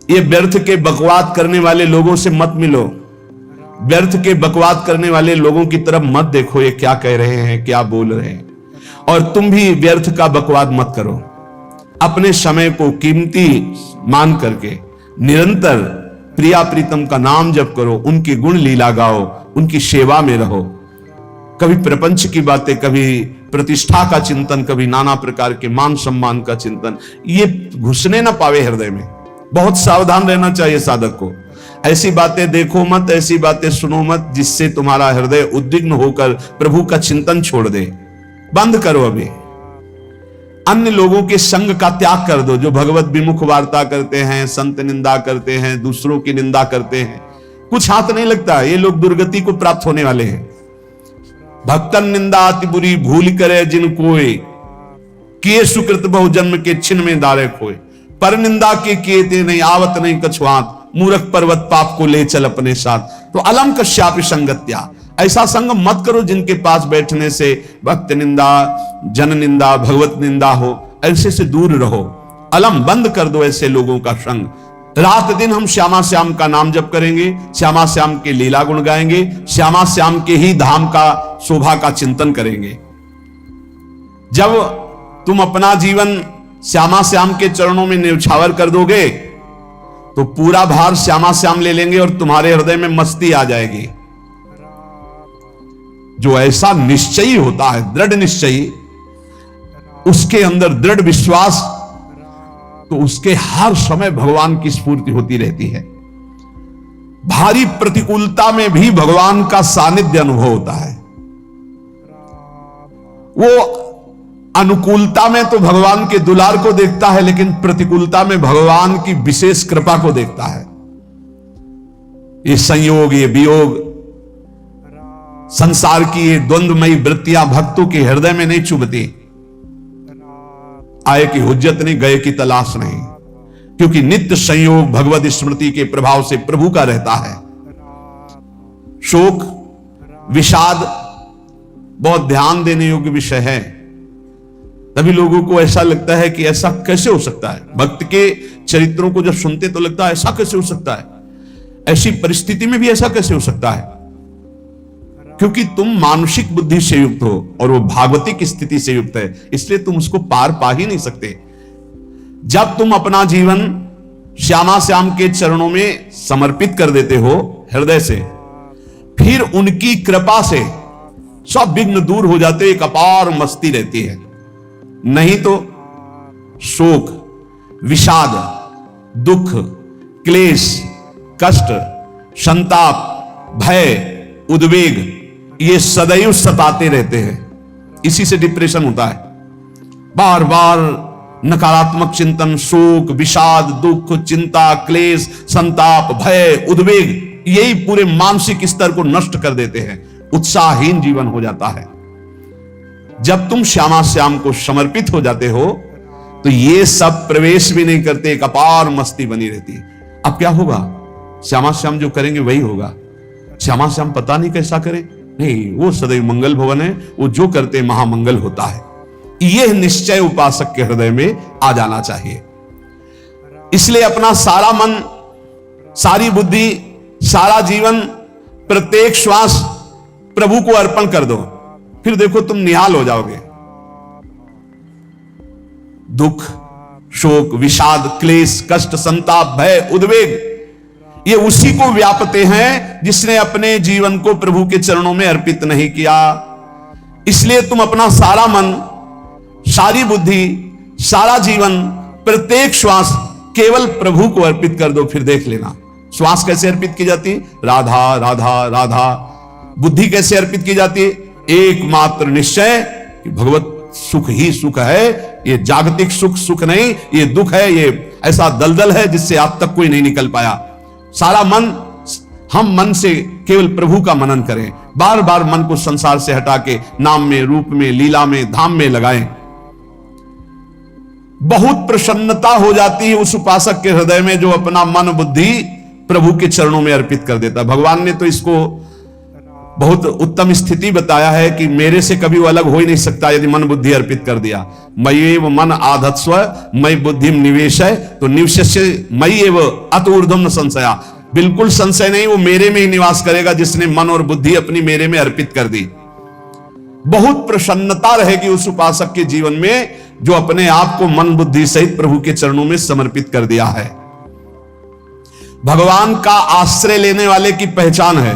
ये व्यर्थ के बकवाद करने वाले लोगों से मत मिलो, व्यर्थ के बकवाद करने वाले लोगों की तरफ मत देखो, ये क्या कह रहे हैं, क्या बोल रहे हैं, और तुम भी व्यर्थ का बकवाद मत करो। अपने समय को कीमती मान करके निरंतर प्रिया प्रीतम का नाम जप करो, उनकी गुण लीला गाओ, उनकी सेवा में रहो। कभी प्रपंच की बातें, कभी प्रतिष्ठा का चिंतन, कभी नाना प्रकार के मान सम्मान का चिंतन, ये घुसने ना पावे हृदय में। बहुत सावधान रहना चाहिए साधक को। ऐसी बातें देखो मत, ऐसी बातें सुनो मत जिससे तुम्हारा हृदय उद्विग्न होकर प्रभु का चिंतन छोड़ दे। बंद करो अभी। अन्य लोगों के संग का त्याग कर दो, जो भगवत विमुख वार्ता करते हैं, संत निंदा करते हैं, दूसरों की निंदा करते हैं, कुछ हाथ नहीं लगता। ये लोग दुर्गति को प्राप्त होने वाले हैं। भक्तन निंदा अति बुरी भूल करे जिन कोय, किए सुकृत बहु जन्म के छिन्न में दारे खोए। पर निंदा के किए ते नहीं आवत नहीं कछुआत, मूर्ख पर्वत पाप को ले चल अपने साथ। तो अलम कश्यापि संगत्या, ऐसा संग मत करो जिनके पास बैठने से भक्त निंदा, जन निंदा, भगवत निंदा हो। ऐसे से दूर रहो। अलम, बंद कर दो ऐसे लोगों का संग। रात दिन हम श्यामा श्याम का नाम जप करेंगे, श्यामा श्याम के लीला गुण गाएंगे, श्यामा श्याम के ही धाम का शोभा का चिंतन करेंगे। जब तुम अपना जीवन श्यामा श्याम के चरणों में न्यौछावर कर दोगे तो पूरा भार श्यामा श्याम ले लेंगे और तुम्हारे हृदय में मस्ती आ जाएगी। जो ऐसा निश्चयी होता है, दृढ़ निश्चयी, उसके अंदर दृढ़ विश्वास, तो उसके हर समय भगवान की स्फूर्ति होती रहती है। भारी प्रतिकूलता में भी भगवान का सानिध्य अनुभव होता है। वो अनुकूलता में तो भगवान के दुलार को देखता है, लेकिन प्रतिकूलता में भगवान की विशेष कृपा को देखता है। ये संयोग, ये वियोग, संसार की ये द्वंद्वमयी वृत्तियां भक्तों के हृदय में नहीं चुभती। आए की हुज्जत नहीं, गए की तलाश नहीं, क्योंकि नित्य संयोग भगवत स्मृति के प्रभाव से प्रभु का रहता है। शोक, विषाद बहुत ध्यान देने योग्य विषय है। तभी लोगों को ऐसा लगता है कि ऐसा कैसे हो सकता है। भक्त के चरित्रों को जब सुनते तो लगता है ऐसा कैसे हो सकता है, ऐसी परिस्थिति में भी ऐसा कैसे हो सकता है। क्योंकि तुम मानसिक बुद्धि से युक्त हो और वो भागवतिक स्थिति से युक्त है, इसलिए तुम उसको पार पा ही नहीं सकते। जब तुम अपना जीवन श्यामा श्याम के चरणों में समर्पित कर देते हो हृदय से, फिर उनकी कृपा से सब विघ्न दूर हो जाते, एक अपार मस्ती रहती है। नहीं तो शोक, विषाद, दुख, क्लेश, कष्ट, संताप, भय, उद्वेग, ये सदैव सताते रहते हैं। इसी से डिप्रेशन होता है। बार बार नकारात्मक चिंतन, शोक, विषाद, दुख, चिंता, क्लेश, संताप, भय, उद्वेग, यही पूरे मानसिक स्तर को नष्ट कर देते हैं। उत्साहहीन जीवन हो जाता है। जब तुम श्यामा श्याम को समर्पित हो जाते हो तो ये सब प्रवेश भी नहीं करते, एक अपार मस्ती बनी रहती है। अब क्या होगा? श्यामा श्याम जो करेंगे वही होगा। श्यामा श्याम पता नहीं कैसा करे, नहीं, वो सदैव मंगल भवन है, वो जो करते महामंगल होता है। यह निश्चय उपासक के हृदय में आ जाना चाहिए। इसलिए अपना सारा मन, सारी बुद्धि, सारा जीवन, प्रत्येक श्वास प्रभु को अर्पण कर दो, फिर देखो तुम निहाल हो जाओगे। दुख, शोक, विषाद, क्लेश, कष्ट, संताप, भय, उद्वेग, ये उसी को व्यापते हैं जिसने अपने जीवन को प्रभु के चरणों में अर्पित नहीं किया। इसलिए तुम अपना सारा मन, सारी बुद्धि, सारा जीवन, प्रत्येक श्वास केवल प्रभु को अर्पित कर दो। फिर देख लेना श्वास कैसे अर्पित की जाती, राधा राधा राधा। बुद्धि कैसे अर्पित की जाती, एकमात्र निश्चय कि भगवत सुख ही सुख है, ये जागतिक सुख सुख नहीं, ये दुख है, ये ऐसा दलदल है जिससे आज तक कोई नहीं निकल पाया। सारा मन, हम मन से केवल प्रभु का मनन करें, बार बार मन को संसार से हटा के नाम में, रूप में, लीला में, धाम में लगाएं। बहुत प्रसन्नता हो जाती है उस उपासक के हृदय में जो अपना मन बुद्धि प्रभु के चरणों में अर्पित कर देता। भगवान ने तो इसको बहुत उत्तम स्थिति बताया है कि मेरे से कभी वो अलग हो ही नहीं सकता यदि मन बुद्धि अर्पित कर दिया। मयि एव मन आधत्स्व मयि बुद्धिम निवेशय, तो निवेश्य मयि एव अत ऊर्ध्वं न संशया, बिल्कुल संशय नहीं, वो मेरे में ही निवास करेगा जिसने मन और बुद्धि अपनी मेरे में अर्पित कर दी। बहुत प्रसन्नता रहेगी उस उपासक के जीवन में जो अपने आप को मन बुद्धि सहित प्रभु के चरणों में समर्पित कर दिया है। भगवान का आश्रय लेने वाले की पहचान है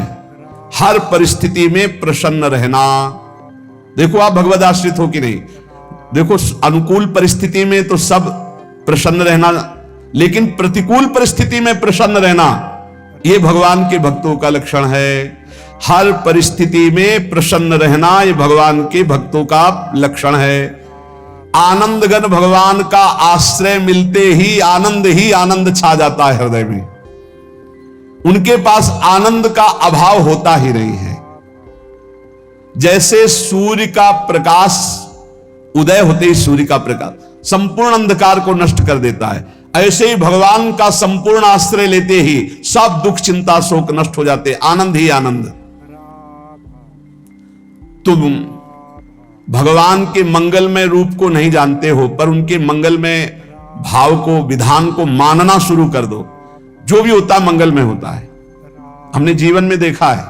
हर परिस्थिति में प्रसन्न रहना। देखो आप भगवद आश्रित हो कि नहीं, देखो अनुकूल परिस्थिति में तो सब प्रसन्न रहना, लेकिन प्रतिकूल परिस्थिति में प्रसन्न रहना यह भगवान के भक्तों का लक्षण है। हर परिस्थिति में प्रसन्न रहना यह भगवान के भक्तों का लक्षण है। आनंदगन भगवान का आश्रय मिलते ही आनंद छा जाता है हृदय में। उनके पास आनंद का अभाव होता ही नहीं है। जैसे सूर्य का प्रकाश उदय होते ही सूर्य का प्रकाश संपूर्ण अंधकार को नष्ट कर देता है, ऐसे ही भगवान का संपूर्ण आश्रय लेते ही सब दुख चिंता शोक नष्ट हो जाते, आनंद ही आनंद। तुम भगवान के मंगलमय रूप को नहीं जानते हो, पर उनके मंगलमय भाव को विधान को मानना शुरू कर दो। जो भी होता मंगल में होता है। हमने जीवन में देखा है,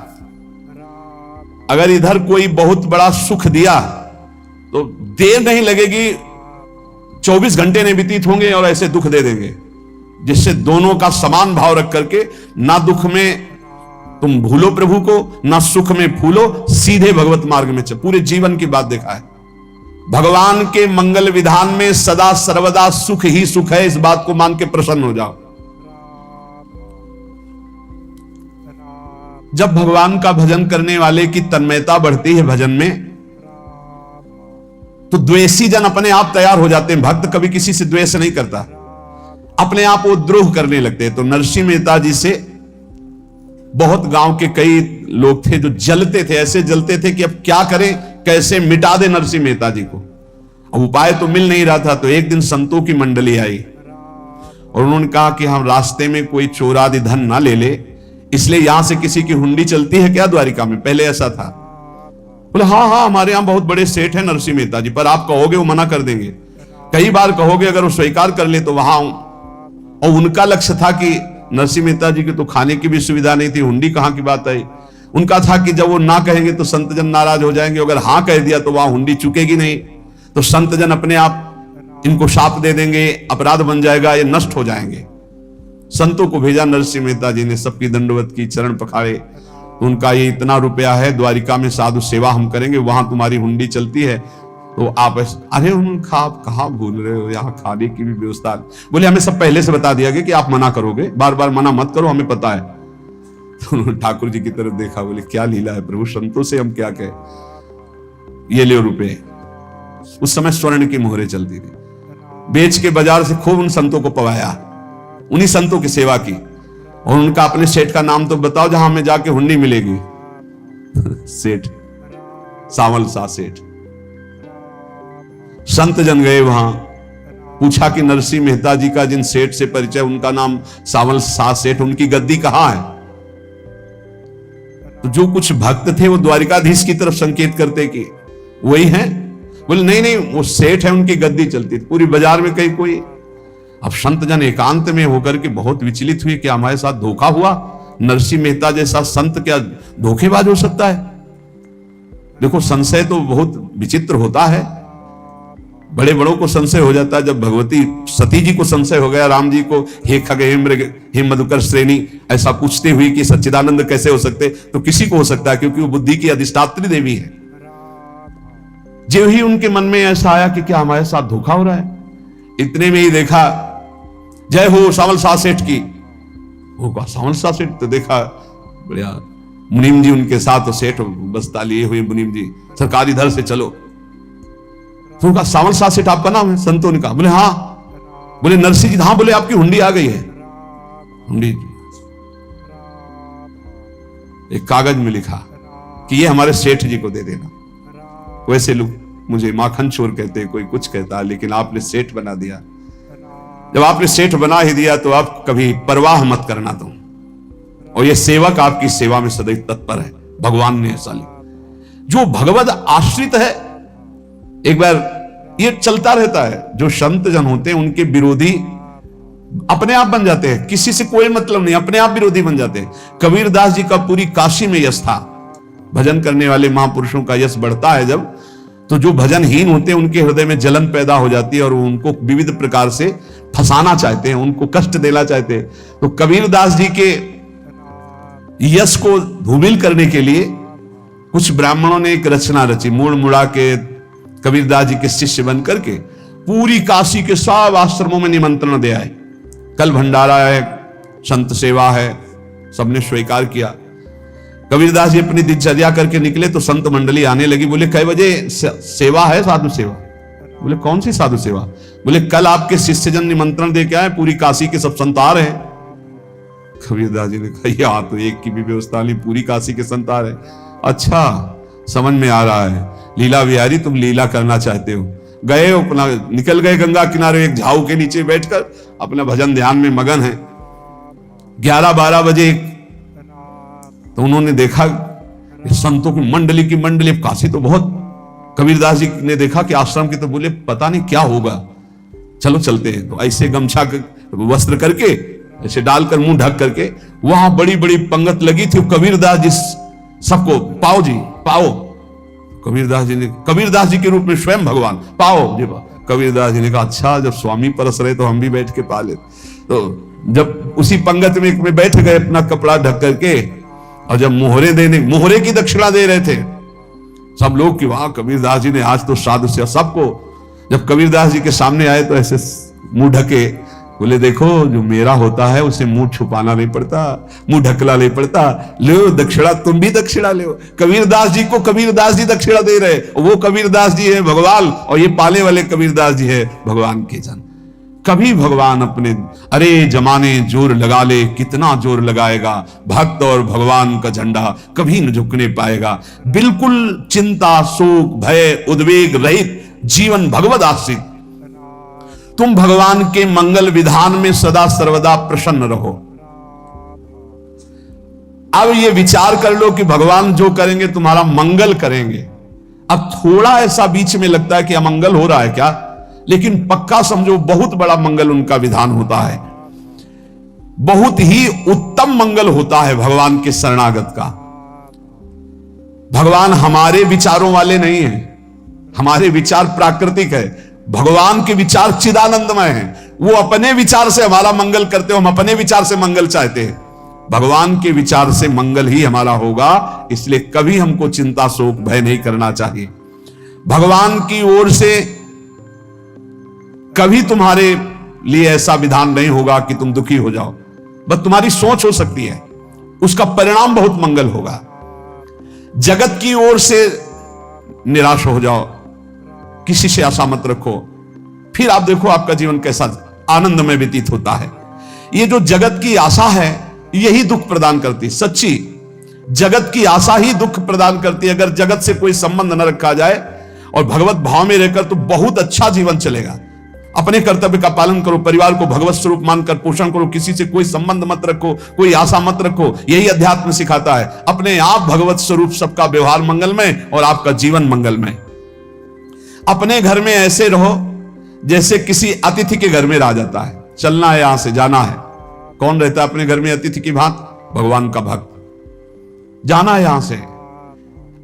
अगर इधर कोई बहुत बड़ा सुख दिया तो देर नहीं लगेगी, 24 घंटे नहीं व्यतीत होंगे और ऐसे दुख दे देंगे, जिससे दोनों का समान भाव रख करके ना दुख में तुम भूलो प्रभु को, ना सुख में फूलो, सीधे भगवत मार्ग में चल। पूरे जीवन की बात देखा है। भगवान के मंगल विधान में सदा सर्वदा सुख ही सुख है, इस बात को मान के प्रसन्न हो जाओ। जब भगवान का भजन करने वाले की तन्मयता बढ़ती है भजन में, तो द्वेषी जन अपने आप तैयार हो जाते हैं। भक्त कभी किसी से द्वेष नहीं करता, अपने आप वो द्रोह करने लगते हैं। तो नरसिंह मेहता जी से बहुत गांव के कई लोग थे जो जलते थे, ऐसे जलते थे कि अब क्या करें, कैसे मिटा दे नरसिंह मेहता जी को। अब उपाय तो मिल नहीं रहा था। तो एक दिन संतों की मंडली आई और उन्होंने कहा कि हम रास्ते में कोई चोर आदि धन ना ले ले, इसलिए यहां से किसी की हुंडी चलती है क्या द्वारिका में? पहले ऐसा था। बोले हाँ हाँ, हमारे यहां बहुत बड़े सेठ हैं नरसिंह मेहता जी, पर आप कहोगे वो मना कर देंगे। कई बार कहोगे, अगर वो स्वीकार कर ले तो वहां। और उनका लक्ष्य था कि नरसिंह मेहता जी की तो खाने की भी सुविधा नहीं थी, हुंडी कहां की बात आई। उनका था कि जब वो ना कहेंगे तो संत जन नाराज हो जाएंगे, अगर हां कह दिया तो वहां हुंडी चुकेगी नहीं, तो संत जन अपने आप इनको शाप दे देंगे, अपराध बन जाएगा, ये नष्ट हो जाएंगे। संतों को भेजा, नरसिंह मेहता जी ने सबकी दंडवत की, चरण पखाड़े। तो उनका ये इतना रुपया है, द्वारिका में साधु सेवा हम करेंगे, वहां तुम्हारी हुंडी चलती है, तो आप अरे उनका आप कहां भूल रहे हो, यहाँ खाने की भी व्यवस्था। बोले हमें सब पहले से बता दिया गया कि आप मना करोगे, बार बार मना मत करो, हमें पता है। तो उन्होंने ठाकुर जी की तरफ देखा, बोले क्या लीला है प्रभु, संतों से हम क्या कहें, ये ले रुपए। उस समय स्वर्ण की मोहरें चलती थी, बेच के बाजार से खूब उन संतों को पवाया, उन्हीं संतों की सेवा की। और उनका अपने सेठ का नाम तो बताओ जहां हमें जाके हुंडी मिलेगी। सेठ सावल सा सेठ। संत जन गए वहां, पूछा कि नरसिंह मेहता जी का जिन सेठ से परिचय, उनका नाम सावल सा सेठ, उनकी गद्दी कहां है? तो जो कुछ भक्त थे वो द्वारिकाधीश की तरफ संकेत करते कि वही हैं। बोले नहीं नहीं, वो सेठ है, उनकी गद्दी चलती थी पूरी बाजार में कहीं कोई। अब संत जन एकांत में होकर के बहुत विचलित हुए कि हमारे साथ धोखा हुआ, नरसिंह मेहता जैसा संत क्या धोखेबाज हो सकता है? देखो संशय तो बहुत विचित्र होता है, बड़े बड़ों को संशय हो जाता है। जब भगवती सती जी को संशय हो गया, राम जी को हे खग हे मधुकर श्रेणी ऐसा पूछते हुए कि सच्चिदानंद कैसे हो सकते, तो किसी को हो सकता है, क्योंकि वो बुद्धि की अधिष्ठात्री देवी है। जो ही उनके मन में ऐसा आया कि क्या हमारे साथ धोखा हो रहा है, इतने में ही देखा जय हो सावल सा सेठ की। होगा सावल सा सेठ, तो देखा बढ़िया मुनीम जी उनके साथ, तो सेठ बस्ता लिए हुए मुनीम जी, सरकार इधर से चलो। तो उनका सावल सा सेठ आपका नाम है? संतों ने कहा। बोले हाँ। बोले नरसिंह जी? हाँ। बोले आपकी हुंडी आ गई है। हुंडी एक कागज में लिखा कि ये हमारे सेठ जी को दे देना। वैसे लोग मुझे माखन चोर कहते, कोई कुछ कहता, लेकिन आपने सेठ बना दिया। जब आपने सेठ बना ही दिया तो आप कभी परवाह मत करना तुम, और ये सेवक आपकी सेवा में सदैव तत्पर है। भगवान ने ऐसा लिखा। जो भगवद आश्रित है, एक बार ये चलता रहता है, जो संत जन होते हैं उनके विरोधी अपने आप बन जाते हैं, किसी से कोई मतलब नहीं, अपने आप विरोधी बन जाते हैं। कबीरदास जी का पूरी काशी में यश था। भजन करने वाले महापुरुषों का यश बढ़ता है जब, तो जो भजनहीन होते हैं उनके हृदय में जलन पैदा हो जाती है और वो उनको विविध प्रकार से फंसाना चाहते हैं, उनको कष्ट देना चाहते हैं। तो कबीरदास जी के यश को धूमिल करने के लिए कुछ ब्राह्मणों ने एक रचना रची, मुड़ मुड़ा के कबीरदास जी के शिष्य बन करके पूरी काशी के सब आश्रमों में निमंत्रण दे आए। कल भंडारा है, संत सेवा है, सबने स्वीकार किया। कबीरदास जी अपनी दिनचर्या करके निकले तो संत मंडली आने लगी। बोले कै बजे सेवा है? साधु सेवा। बोले कौन सी साधु सेवा? बोले कल आपके शिष्यजन निमंत्रण दे के आए, पूरी काशी के सब संत आ रहे हैं। कबीरदास जी ने कहा यहाँ तो एक की भी व्यवस्था नहीं, पूरी काशी के संत आ रहे हैं। अच्छा, समझ में आ रहा है, लीला बिहारी तुम लीला करना चाहते हो। गए अपना निकल गए गंगा किनारे, एक झाऊ के नीचे बैठकर अपना भजन ध्यान में मगन है। 11-12 बजे तो उन्होंने देखा संतों की मंडली, काशी तो बहुत। कबीरदास जी ने देखा कि आश्रम की, तो बोले पता नहीं क्या होगा, चलो चलते हैं। तो ऐसे गमछा वस्त्र करके ऐसे डालकर मुंह ढक करके वहां बड़ी बड़ी पंगत लगी थी। कबीरदास जी सबको पाओ जी पाओ। कबीरदास जी के रूप में स्वयं भगवान पाओ जी पाओ। कबीरदास जी ने कहा अच्छा, जब स्वामी परस रहे तो हम भी बैठ के पा ले। तो जब उसी पंगत में बैठ गए अपना कपड़ा ढक करके, और जब मोहरे की दक्षिणा दे रहे थे सब लोग कि वाह कबीरदास जी ने आज तो साधु से सबको। जब कबीरदास जी के सामने आए तो ऐसे मुंह ढके, बोले देखो जो मेरा होता है उसे मुंह छुपाना नहीं पड़ता, मुंह ढकना नहीं पड़ता। लो दक्षिणा, तुम भी दक्षिणा लो। कबीरदास जी को कबीरदास जी दक्षिणा दे रहे, वो कबीरदास जी है भगवान, और ये पाले वाले कबीरदास जी है भगवान के जन। कभी भगवान अपने, अरे जमाने जोर लगा ले, कितना जोर लगाएगा, भक्त और भगवान का झंडा कभी न झुकने पाएगा। बिल्कुल चिंता, शोक, भय, उद्वेग रहित जीवन भगवद आश्रित। तुम भगवान के मंगल विधान में सदा सर्वदा प्रसन्न रहो। अब ये विचार कर लो कि भगवान जो करेंगे तुम्हारा मंगल करेंगे। अब थोड़ा ऐसा बीच में लगता है कि अमंगल हो रहा है क्या, लेकिन पक्का समझो बहुत बड़ा मंगल उनका विधान होता है। बहुत ही उत्तम मंगल होता है भगवान के शरणागत का। भगवान हमारे विचारों वाले नहीं है, हमारे विचार प्राकृतिक है, भगवान के विचार चिदानंदमय हैं। वो अपने विचार से हमारा मंगल करते हो, हम अपने विचार से मंगल चाहते हैं। भगवान के विचार से मंगल ही हमारा होगा, इसलिए कभी हमको चिंता, शोक, भय नहीं करना चाहिए। भगवान की ओर से कभी तुम्हारे लिए ऐसा विधान नहीं होगा कि तुम दुखी हो जाओ, बस तुम्हारी सोच हो सकती है, उसका परिणाम बहुत मंगल होगा। जगत की ओर से निराश हो जाओ, किसी से आशा मत रखो, फिर आप देखो आपका जीवन कैसा आनंद में व्यतीत होता है। ये जो जगत की आशा है यही दुख प्रदान करती, सच्ची जगत की आशा ही दुख प्रदान करती है। अगर जगत से कोई संबंध न रखा जाए और भगवत भाव में रहकर तो बहुत अच्छा जीवन चलेगा। अपने कर्तव्य का पालन करो, परिवार को भगवत स्वरूप मानकर पोषण करो, किसी से कोई संबंध मत रखो, कोई आशा मत रखो। यही अध्यात्म सिखाता है। अपने आप भगवत स्वरूप, सबका व्यवहार मंगलमय और आपका जीवन मंगलमय। अपने घर में ऐसे रहो जैसे किसी अतिथि के घर में रह जाता है। चलना है, यहां से जाना है। कौन रहता है अपने घर में अतिथि की भांति? भगवान का भक्त। जाना है यहां से,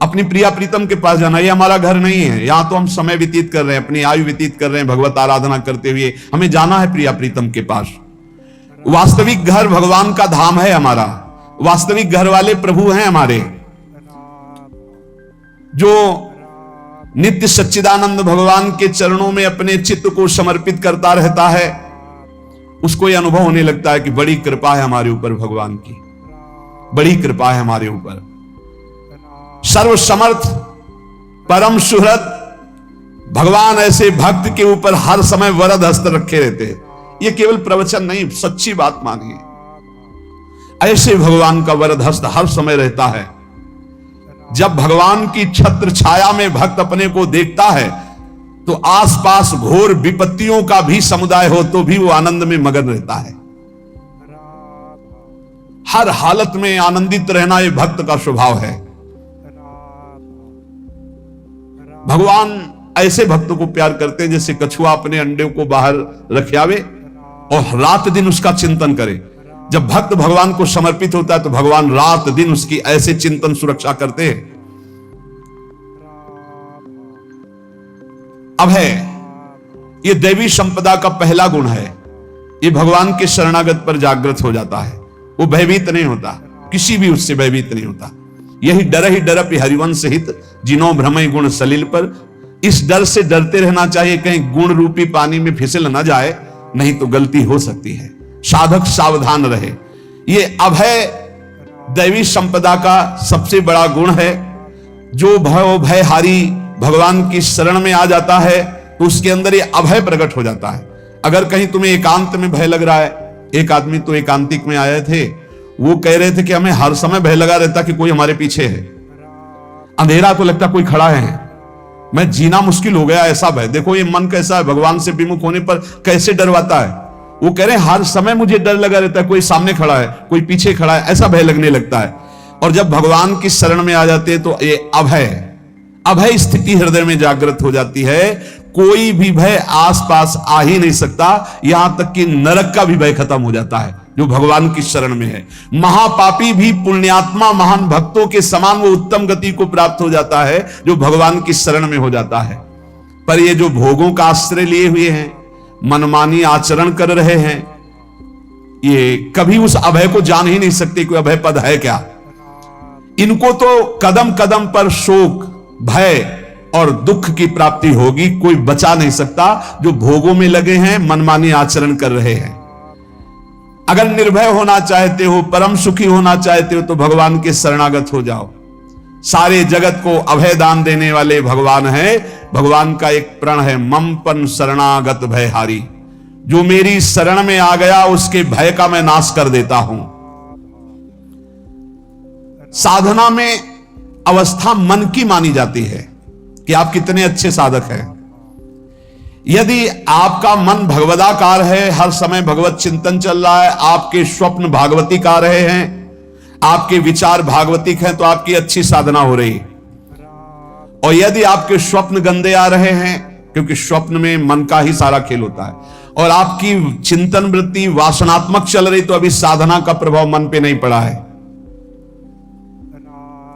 अपनी प्रिया प्रीतम के पास जाना। ये हमारा घर नहीं है, यहां तो हम समय व्यतीत कर रहे हैं, अपनी आयु व्यतीत कर रहे हैं भगवत आराधना करते हुए। हमें जाना है प्रिया प्रीतम के पास। वास्तविक घर भगवान का धाम है हमारा, वास्तविक घर वाले प्रभु हैं हमारे। जो नित्य सच्चिदानंद भगवान के चरणों में अपने चित्त को समर्पित करता रहता है, उसको यह अनुभव होने लगता है कि बड़ी कृपा है हमारे ऊपर भगवान की, बड़ी कृपा है हमारे ऊपर। सर्वसमर्थ परम सुहृद भगवान ऐसे भक्त के ऊपर हर समय वरद हस्त रखे रहते हैं। यह केवल प्रवचन नहीं, सच्ची बात मानिए। ऐसे भगवान का वरद हस्त हर समय रहता है। जब भगवान की छत्र छाया में भक्त अपने को देखता है तो आसपास घोर विपत्तियों का भी समुदाय हो तो भी वो आनंद में मगन रहता है। हर हालत में आनंदित रहना ये भक्त का स्वभाव है। भगवान ऐसे भक्तों को प्यार करते हैं जैसे कछुआ अपने अंडे को बाहर रख आवे और रात दिन उसका चिंतन करे। जब भक्त भगवान को समर्पित होता है तो भगवान रात दिन उसकी ऐसे चिंतन सुरक्षा करते हैं। अभय, ये दैवी संपदा का पहला गुण है। ये भगवान के शरणागत पर जागृत हो जाता है, वो भयभीत नहीं होता, किसी भी उससे भयभीत नहीं होता। यही डर ही डरप हरिवंश हित, जिनो भ्रमय गुण सलिल पर। इस डर से डरते रहना चाहिए कहीं गुण रूपी पानी में फिसल ना जाए, नहीं तो गलती हो सकती है। साधक सावधान रहे। ये अभय दैवी संपदा का सबसे बड़ा गुण है। जो भयहारी भगवान की शरण में आ जाता है तो उसके अंदर ये अभय प्रकट हो जाता है। अगर कहीं तुम्हें एकांत में भय लग रहा है, एक आदमी तो एकांतिक में आए थे, वो कह रहे थे कि हमें हर समय भय लगा रहता कि कोई हमारे पीछे है, अंधेरा तो लगता कोई खड़ा है, मैं जीना मुश्किल हो गया, ऐसा भय। देखो ये मन कैसा है, भगवान से विमुख होने पर कैसे डरवाता है। वो कह रहे हैं हर समय मुझे डर लगा रहता है, कोई सामने खड़ा है, कोई पीछे खड़ा है, ऐसा भय लगने लगता है। और जब भगवान की शरण में आ जाते हैं तो ये अभय स्थिति हृदय में जागृत हो जाती है। कोई भी भय आसपास आ ही नहीं सकता, यहां तक कि नरक का भी भय खत्म हो जाता है जो भगवान की शरण में है। महापापी भी पुण्यात्मा महान भक्तों के समान वो उत्तम गति को प्राप्त हो जाता है जो भगवान की शरण में हो जाता है। पर ये जो भोगों का आश्रय लिए हुए हैं, मनमानी आचरण कर रहे हैं, ये कभी उस अभय को जान ही नहीं सकते कोई अभय पद है क्या। इनको तो कदम कदम पर शोक, भय और दुख की प्राप्ति होगी, कोई बचा नहीं सकता। जो भोगों में लगे हैं, मनमानी आचरण कर रहे हैं। अगर निर्भय होना चाहते हो, परम सुखी होना चाहते हो तो भगवान के शरणागत हो जाओ। सारे जगत को अभय दान देने वाले भगवान है। भगवान का एक प्रण है, ममपन शरणागत भयहारी। जो मेरी शरण में आ गया उसके भय का मैं नाश कर देता हूं। साधना में अवस्था मन की मानी जाती है कि आप कितने अच्छे साधक हैं। यदि आपका मन भगवदाकार है, हर समय भगवत चिंतन चल रहा है, आपके स्वप्न भागवतीकार रहे हैं, आपके विचार भागवतिक हैं, तो आपकी अच्छी साधना हो रही। और यदि आपके स्वप्न गंदे आ रहे हैं, क्योंकि स्वप्न में मन का ही सारा खेल होता है, और आपकी चिंतन वृत्ति वासनात्मक चल रही, तो अभी साधना का प्रभाव मन पे नहीं पड़ा है।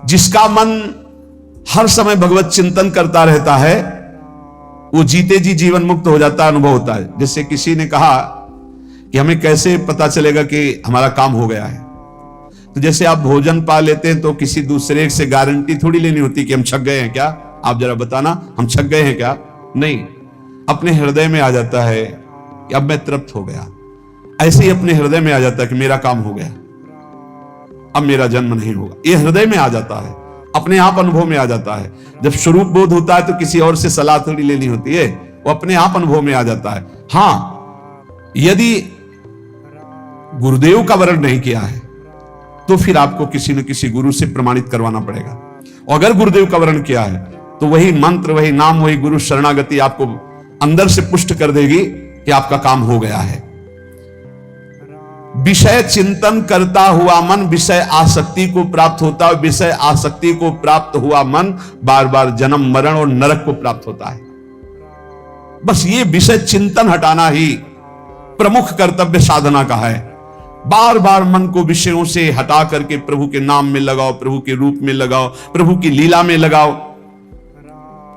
जिसका मन हर समय भगवत चिंतन करता रहता है वो जीते जी जीवन मुक्त हो जाता है, अनुभव होता है। जैसे किसी ने कहा कि हमें कैसे पता चलेगा कि हमारा काम हो गया है, तो जैसे आप भोजन पा लेते हैं तो किसी दूसरे से गारंटी थोड़ी लेनी होती कि हम छक गए हैं क्या, आप जरा बताना हम छक गए हैं क्या। नहीं, अपने हृदय में आ जाता है कि अब मैं तृप्त हो गया। ऐसे ही अपने हृदय में आ जाता है कि मेरा काम हो गया, अब मेरा जन्म नहीं होगा। ये हृदय में आ जाता है, अपने आप अनुभव में आ जाता है। जब स्वरूप बोध होता है तो किसी और से सलाह थोड़ी लेनी होती है, वो अपने आप अनुभव में आ जाता है। हां, यदि गुरुदेव का वर्ण नहीं किया है तो फिर आपको किसी न किसी गुरु से प्रमाणित करवाना पड़ेगा। और अगर गुरुदेव का वर्ण किया है तो वही मंत्र, वही नाम, वही गुरु शरणागति आपको अंदर से पुष्ट कर देगी कि आपका काम हो गया है। विषय चिंतन करता हुआ मन विषय आसक्ति को प्राप्त होता है। विषय आसक्ति को प्राप्त हुआ मन बार बार जन्म, मरण और नरक को प्राप्त होता है। बस ये विषय चिंतन हटाना ही प्रमुख कर्तव्य साधना का है। बार बार मन को विषयों से हटा करके प्रभु के नाम में लगाओ, प्रभु के रूप में लगाओ, प्रभु की लीला में लगाओ।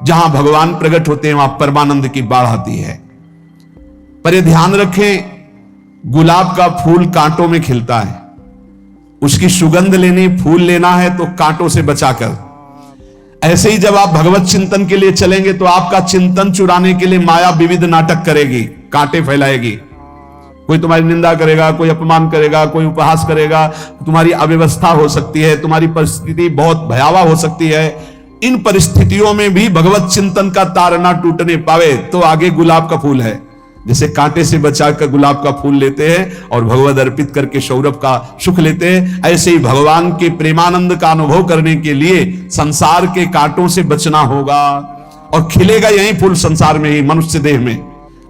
जहां भगवान प्रकट होते हैं वहां परमानंद की बाढ़ आती है। पर यह ध्यान रखें, गुलाब का फूल कांटों में खिलता है, उसकी सुगंध लेनी, फूल लेना है तो कांटों से बचाकर। ऐसे ही जब आप भगवत चिंतन के लिए चलेंगे तो आपका चिंतन चुराने के लिए माया विविध नाटक करेगी, कांटे फैलाएगी। कोई तुम्हारी निंदा करेगा, कोई अपमान करेगा, कोई उपहास करेगा, तुम्हारी अव्यवस्था हो सकती है, तुम्हारी परिस्थिति बहुत भयावह हो सकती है। इन परिस्थितियों में भी भगवत चिंतन का तार ना टूटने पावे तो आगे गुलाब का फूल है। जैसे कांटे से बचाकर गुलाब का फूल लेते हैं और भगवत अर्पित करके सौरभ का सुख लेते हैं, ऐसे ही भगवान के प्रेमानंद का अनुभव करने के लिए संसार के कांटों से बचना होगा। और खिलेगा यही फूल संसार में ही, मनुष्य देह में,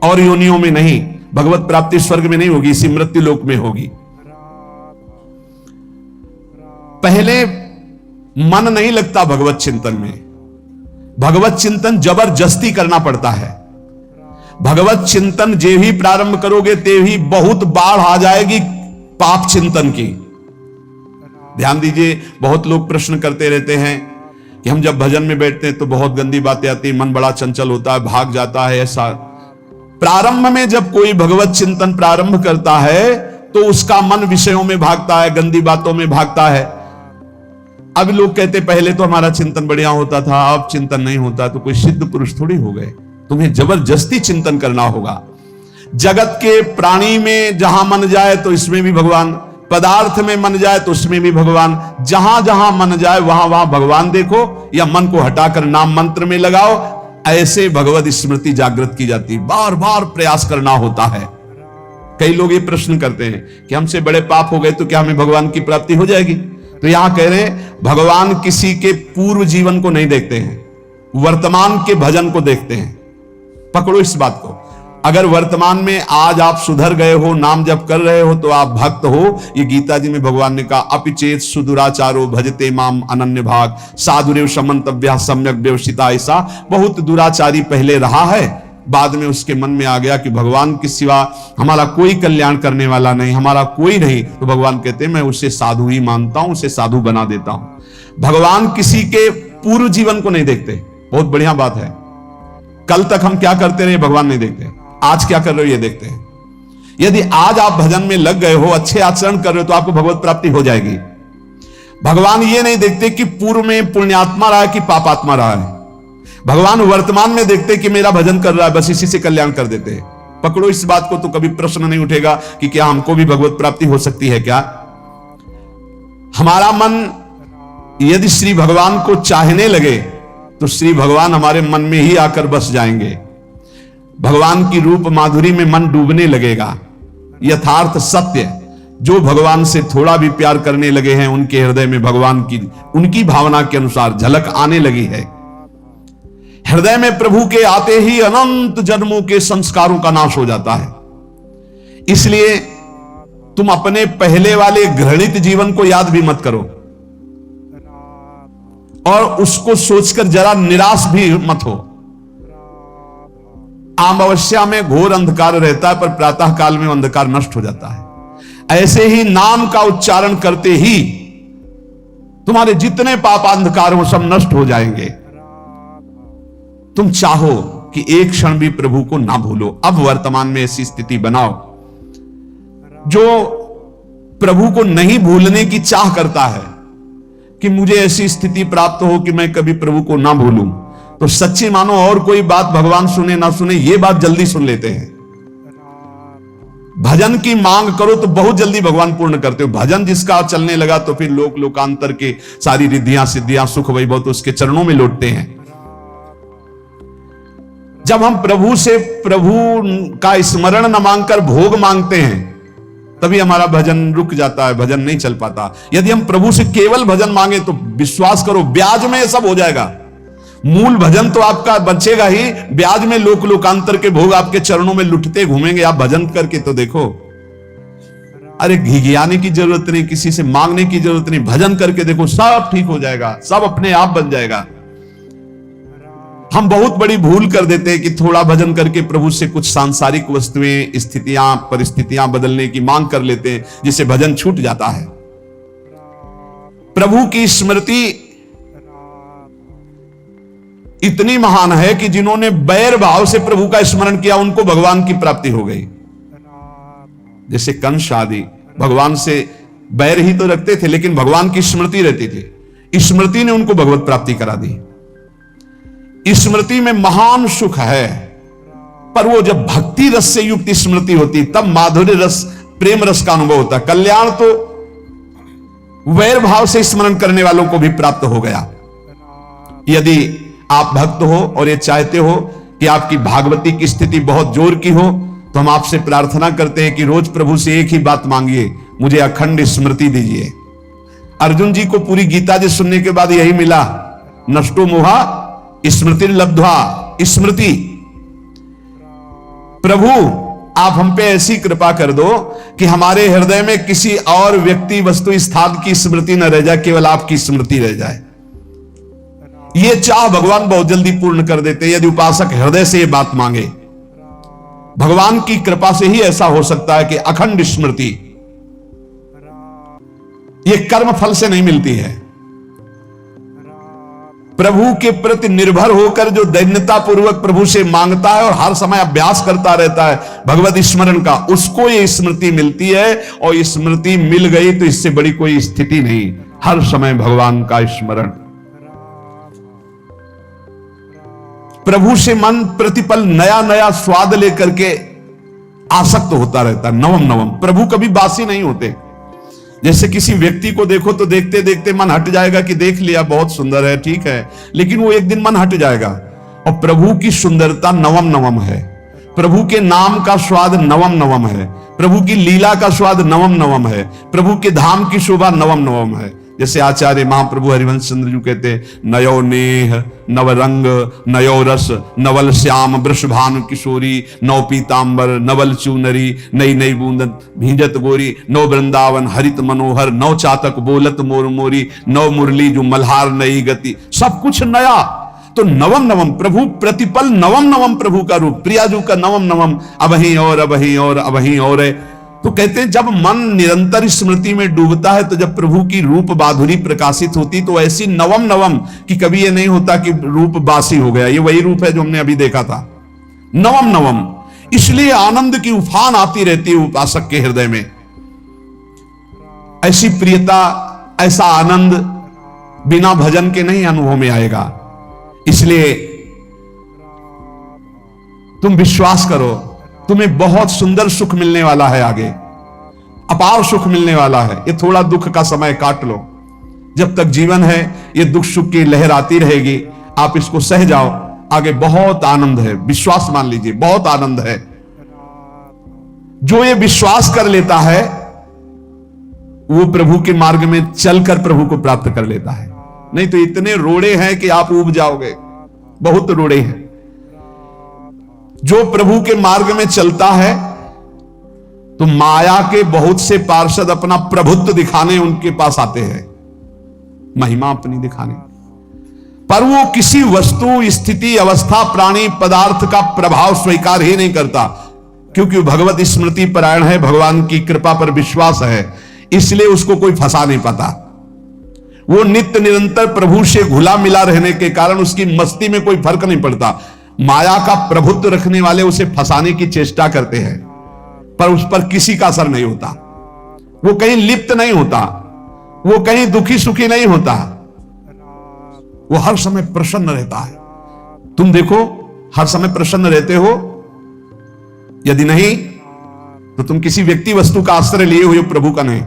और योनियों में नहीं। भगवत प्राप्ति स्वर्ग में नहीं होगी, इसी मृत्यु लोक में होगी। पहले मन नहीं लगता भगवत चिंतन में, भगवत चिंतन जबरदस्ती करना पड़ता है। भगवत चिंतन जे ही प्रारंभ करोगे ते ही बहुत बाढ़ आ जाएगी पाप चिंतन की। ध्यान दीजिए, बहुत लोग प्रश्न करते रहते हैं कि हम जब भजन में बैठते हैं तो बहुत गंदी बातें आती है, मन बड़ा चंचल होता है, भाग जाता है। ऐसा प्रारंभ में जब कोई भगवत चिंतन प्रारंभ करता है तो उसका मन विषयों में भागता है, गंदी बातों में भागता है। अब लोग कहते पहले तो हमारा चिंतन बढ़िया होता था, अब चिंतन नहीं होता। तो कोई सिद्ध पुरुष थोड़ी हो गए, तुम्हें जबरदस्ती चिंतन करना होगा। जगत के प्राणी में जहां मन जाए तो इसमें भी भगवान, पदार्थ में मन जाए तो उसमें भी भगवान, जहां जहां मन जाए वहां वहां भगवान देखो, या मन को हटाकर नाम मंत्र में लगाओ। ऐसे भगवत स्मृति जागृत की जाती, बार बार प्रयास करना होता है। कई लोग ये प्रश्न करते हैं कि हमसे बड़े पाप हो गए तो क्या हमें भगवान की प्राप्ति हो जाएगी? तो यहां कह रहे हैं भगवान किसी के पूर्व जीवन को नहीं देखते हैं, वर्तमान के भजन को देखते हैं। पकड़ो इस बात को। अगर वर्तमान में आज आप सुधर गए हो, नाम जप कर रहे हो, तो आप भक्त हो। ये गीता जी में भगवान ने कहा, अपिचेत सुदुराचारो भजते माम अनन्य भाग साधुरेव समन्तव्या सम्यक व्यवसिता। ऐसा बहुत दुराचारी पहले रहा है, बाद में उसके मन में आ गया कि भगवान के सिवा हमारा कोई कल्याण करने वाला नहीं, हमारा कोई नहीं। तो भगवान कहते हैं मैं उसे साधु ही मानता हूं, उसे साधु बना देता हूं। भगवान किसी के पूर्व जीवन को नहीं देखते। बहुत बढ़िया बात है। कल तक हम क्या करते रहे भगवान नहीं देखते, आज क्या कर रहे हो ये देखते हैं। यदि आज आप भजन में लग गए हो, अच्छे आचरण कर रहे हो, तो आपको भगवत प्राप्ति हो जाएगी। भगवान ये नहीं देखते कि पूर्व में पुण्यात्मा रहा है कि पापात्मा रहा है। भगवान वर्तमान में देखते कि मेरा भजन कर रहा है, बस इसी से कल्याण कर देते हैं। पकड़ो इस बात को, तो कभी प्रश्न नहीं उठेगा कि क्या हमको भी भगवत प्राप्ति हो सकती है क्या। हमारा मन यदि श्री भगवान को चाहने लगे तो श्री भगवान हमारे मन में ही आकर बस जाएंगे। भगवान की रूप माधुरी में मन डूबने लगेगा। यथार्थ सत्य, जो भगवान से थोड़ा भी प्यार करने लगे हैं उनके हृदय में भगवान की, उनकी भावना के अनुसार झलक आने लगी है। हृदय में प्रभु के आते ही अनंत जन्मों के संस्कारों का नाश हो जाता है। इसलिए तुम अपने पहले वाले घृणित जीवन को याद भी मत करो और उसको सोचकर जरा निराश भी मत हो। अमावस्या में घोर अंधकार रहता है, पर प्रातः काल में अंधकार नष्ट हो जाता है। ऐसे ही नाम का उच्चारण करते ही तुम्हारे जितने पाप अंधकार हो सब नष्ट हो जाएंगे। तुम चाहो कि एक क्षण भी प्रभु को ना भूलो। अब वर्तमान में ऐसी स्थिति बनाओ। जो प्रभु को नहीं भूलने की चाह करता है कि मुझे ऐसी स्थिति प्राप्त हो कि मैं कभी प्रभु को ना भूलूं, तो सच्ची मानो और कोई बात भगवान सुने ना सुने, ये बात जल्दी सुन लेते हैं। भजन की मांग करो तो बहुत जल्दी भगवान पूर्ण करते हो। भजन जिसका चलने लगा तो फिर लोक लोकांतर के सारी रिद्धियां सिद्धियां सुख वैभव तो उसके चरणों में लौटते हैं। जब हम प्रभु से प्रभु का स्मरण न मांगकर भोग मांगते हैं तभी हमारा भजन रुक जाता है, भजन नहीं चल पाता। यदि हम प्रभु से केवल भजन मांगे तो विश्वास करो ब्याज में सब हो जाएगा। मूल भजन तो आपका बचेगा ही, ब्याज में लोक लोकांतर के भोग आपके चरणों में लुटते घूमेंगे। आप भजन करके तो देखो। अरे घिघियाने की जरूरत नहीं, किसी से मांगने की जरूरत नहीं, भजन करके देखो, सब ठीक हो जाएगा, सब अपने आप बन जाएगा। हम बहुत बड़ी भूल कर देते हैं कि थोड़ा भजन करके प्रभु से कुछ सांसारिक वस्तुएं, स्थितियां, परिस्थितियां बदलने की मांग कर लेते हैं, जिससे भजन छूट जाता है। प्रभु की स्मृति इतनी महान है कि जिन्होंने बैर भाव से प्रभु का स्मरण किया उनको भगवान की प्राप्ति हो गई। जैसे कंस आदि भगवान से बैर ही तो रखते थे, लेकिन भगवान की स्मृति रहती थी। स्मृति ने उनको भगवत प्राप्ति करा दी। स्मृति में महान सुख है, पर वो जब भक्ति रस से युक्त स्मृति होती तब माधुर्य रस, प्रेम रस का अनुभव होता। कल्याण तो वैर भाव से स्मरण करने वालों को भी प्राप्त हो गया। यदि आप भक्त हो और ये चाहते हो कि आपकी भागवती की स्थिति बहुत जोर की हो, तो हम आपसे प्रार्थना करते हैं कि रोज प्रभु से एक ही बात मांगिए, मुझे अखंड स्मृति दीजिए। अर्जुन जी को पूरी गीता जी सुनने के बाद यही मिला, नष्टो मोहा स्मृति लब्ध्वा। स्मृति, प्रभु आप हम पे ऐसी कृपा कर दो कि हमारे हृदय में किसी और व्यक्ति, वस्तु, स्थान की स्मृति न रह जाए, केवल आपकी स्मृति रह जाए। ये चाह भगवान बहुत जल्दी पूर्ण कर देते हैं यदि उपासक हृदय से ये बात मांगे। भगवान की कृपा से ही ऐसा हो सकता है कि अखंड स्मृति ये कर्म फल से नहीं मिलती है। प्रभु के प्रति निर्भर होकर जो दैन्यता पूर्वक प्रभु से मांगता है और हर समय अभ्यास करता रहता है भगवत स्मरण का, उसको ये स्मृति मिलती है। और स्मृति मिल गई तो इससे बड़ी कोई स्थिति नहीं, हर समय भगवान का स्मरण। प्रभु से मन प्रतिपल नया नया स्वाद लेकर के आसक्त होता रहता है, नवम नवम। प्रभु कभी बासी नहीं होते। जैसे किसी व्यक्ति को देखो तो देखते देखते मन हट जाएगा कि देख लिया बहुत सुंदर है, ठीक है, लेकिन वो एक दिन मन हट जाएगा। और प्रभु की सुंदरता नवम नवम है, प्रभु के नाम का स्वाद नवम नवम है, प्रभु की लीला का स्वाद नवम नवम है, प्रभु के धाम की शोभा नवम नवम है। जैसे आचार्य महाप्रभु हरिवंश चंद्र जी कहते, नयो नेह नव रंग नयो रस नवल श्याम वृषभानु किशोरी नव पीतांबर नवल चूनरी नई नई बूंदन भींजत गोरी नव वृंदावन हरित मनोहर नव चातक बोलत मोर मोरी नव मुरली जो मल्हार नई गति, सब कुछ नया। तो नवम नवम प्रभु प्रतिपल नवम नवम प्रभु का रूप, प्रियाजू का नवम नवम, अबहीं और अबहीं और अबहीं और है। तो कहते हैं जब मन निरंतर स्मृति में डूबता है तो जब प्रभु की रूप बाधुरी प्रकाशित होती तो ऐसी नवम नवम कि कभी ये नहीं होता कि रूप बासी हो गया, ये वही रूप है जो हमने अभी देखा था, नवम नवम। इसलिए आनंद की उफान आती रहती है उपासक के हृदय में। ऐसी प्रियता, ऐसा आनंद बिना भजन के नहीं अनुभव में आएगा। इसलिए तुम विश्वास करो, तुम्हें बहुत सुंदर सुख मिलने वाला है, आगे अपार सुख मिलने वाला है। ये थोड़ा दुख का समय काट लो, जब तक जीवन है ये दुख सुख की लहर आती रहेगी, आप इसको सह जाओ, आगे बहुत आनंद है। विश्वास मान लीजिए, बहुत आनंद है। जो ये विश्वास कर लेता है वो प्रभु के मार्ग में चलकर प्रभु को प्राप्त कर लेता है। नहीं तो इतने रोड़े हैं कि आप ऊब जाओगे, बहुत रोड़े हैं। जो प्रभु के मार्ग में चलता है तो माया के बहुत से पार्षद अपना प्रभुत्व दिखाने उनके पास आते हैं, महिमा अपनी दिखाने, पर वो किसी वस्तु स्थिति अवस्था प्राणी पदार्थ का प्रभाव स्वीकार ही नहीं करता, क्योंकि वो भगवत स्मृति परायण है, भगवान की कृपा पर विश्वास है, इसलिए उसको कोई फंसा नहीं पाता। वो नित्य निरंतर प्रभु से घुला मिला रहने के कारण उसकी मस्ती में कोई फर्क नहीं पड़ता। माया का प्रभुत्व रखने वाले उसे फंसाने की चेष्टा करते हैं, पर उस पर किसी का असर नहीं होता। वो कहीं लिप्त नहीं होता, वो कहीं दुखी सुखी नहीं होता, वो हर समय प्रसन्न रहता है। तुम देखो, हर समय प्रसन्न रहते हो? यदि नहीं तो तुम किसी व्यक्ति वस्तु का आश्रय लिए हुए, प्रभु का नहीं।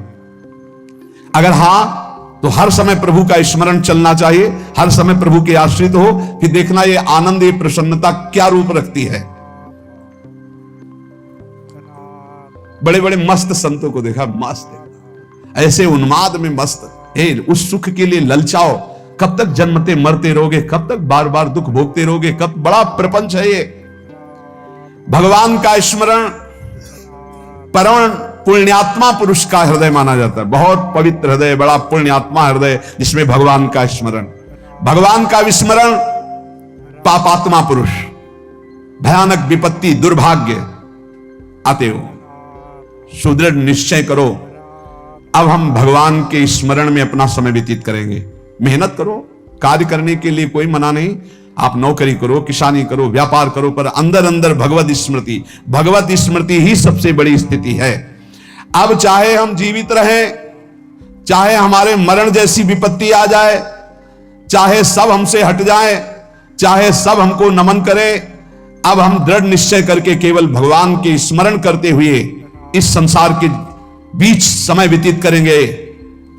अगर हां तो हर समय प्रभु का स्मरण चलना चाहिए, हर समय प्रभु के आश्रित हो, फिर देखना ये आनंद, ये प्रसन्नता क्या रूप रखती है। बड़े बड़े मस्त संतों को देखा, मस्त ऐसे उन्माद में मस्त। उस सुख के लिए ललचाओ, कब तक जन्मते मरते रहोगे, कब तक बार बार दुख भोगते रहोगे, कब बड़ा प्रपंच है ये। भगवान का स्मरण परम पुण्यात्मा पुरुष का हृदय माना जाता है, बहुत पवित्र हृदय, बड़ा पुण्यात्मा हृदय जिसमें भगवान का स्मरण। भगवान का विस्मरण पापात्मा पुरुष, भयानक विपत्ति दुर्भाग्य आते हो। सुदृढ़ निश्चय करो, अब हम भगवान के स्मरण में अपना समय व्यतीत करेंगे। मेहनत करो, कार्य करने के लिए कोई मना नहीं, आप नौकरी करो, किसानी करो, व्यापार करो, पर अंदर अंदर भगवत स्मृति, भगवत स्मृति ही सबसे बड़ी स्थिति है। अब चाहे हम जीवित रहें, चाहे हमारे मरण जैसी विपत्ति आ जाए, चाहे सब हमसे हट जाए, चाहे सब हमको नमन करें, अब हम दृढ़ निश्चय करके केवल भगवान के स्मरण करते हुए इस संसार के बीच समय व्यतीत करेंगे।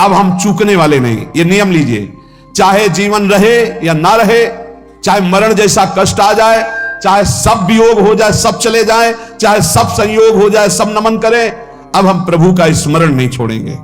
अब हम चूकने वाले नहीं, ये नियम लीजिए। चाहे जीवन रहे या ना रहे, चाहे मरण जैसा कष्ट आ जाए, चाहे सब वियोग हो जाए, सब चले जाए, चाहे सब संयोग हो जाए, सब नमन करें, अब हम प्रभु का स्मरण नहीं छोड़ेंगे।